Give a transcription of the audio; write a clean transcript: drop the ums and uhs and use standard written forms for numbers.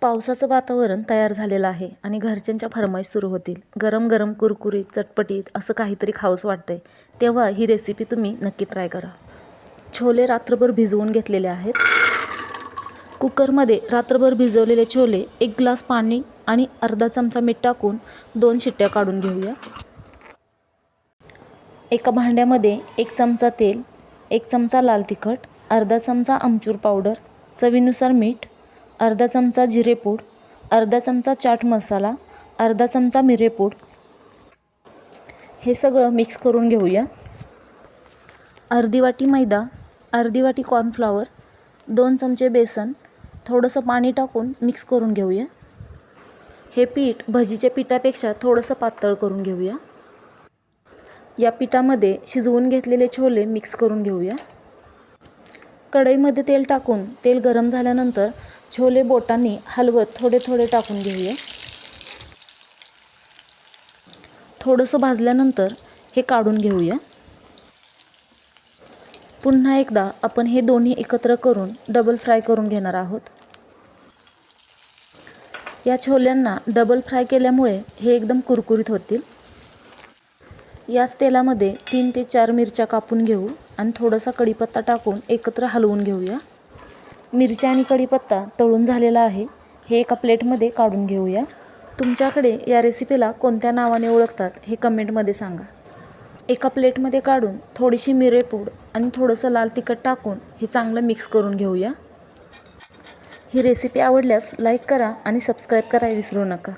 पावसाचं वातावरण तयार झालेलं आहे आणि घरच्यांच्या फरमाईश सुरू होतील. गरम गरम कुरकुरीत चटपटीत असं काहीतरी खावंसं वाटतंय, तेव्हा ही रेसिपी तुम्ही नक्की ट्राय करा. छोले रात्रभर भिजवून घेतलेले आहेत. कुकरमध्ये रात्रभर भिजवलेले छोले 1 ग्लास पाणी आणि अर्धा चमचा मीठ टाकून 2 शिट्ट्या काढून घेऊया. एका भांड्यामध्ये 1 चमचा तेल, 1 चमचा लाल तिखट, अर्धा चमचा आमचूर पावडर, चवीनुसार मीठ, अर्धा चमचा जिरेपूड, अर्धा चमचा चाट मसाला, अर्धा चमचा मिरेपूड हे सगळं मिक्स करून घेऊया. अर्धी वाटी मैदा, अर्धी वाटी कॉर्नफ्लॉवर, 2 चमचे बेसन, थोडंसं पाणी टाकून मिक्स करून घेऊया. हे पीठ भजीच्या पिठापेक्षा थोडंसं पातळ करून घेऊया. या पिठामध्ये शिजवून घेतलेले छोले मिक्स करून घेऊया. कढईमध्ये तेल टाकून तेल गरम झाल्यानंतर छोले बोटांनी हलवत थोडे थोडे टाकून घेऊया. थोडंसं भाजल्यानंतर हे काढून घेऊया. पुन्हा एकदा आपण हे दोन्ही एकत्र करून डबल फ्राय करून घेणार आहोत. या छोल्यांना डबल फ्राय केल्यामुळे हे एकदम कुरकुरीत होतील. याच तेलामध्ये 3 ते 4 मिरच्या कापून घेऊ आणि थोडासा कढीपत्ता टाकून एकत्र हलवून घेऊया. मिरच्या आणि कढीपत्ता तळून झालेला आहे. हे एका प्लेटमध्ये काढून घेऊया. तुमच्याकडे या रेसिपीला कोणत्या नावाने ओळखतात हे कमेंटमध्ये सांगा. एका प्लेटमध्ये काढून थोडीशी मिरेपूड आणि थोडंसं लाल तिखट टाकून हे चांगलं मिक्स करून घेऊया. ही रेसिपी आवडल्यास लाईक करा आणि सबस्क्राईब करायला विसरू नका.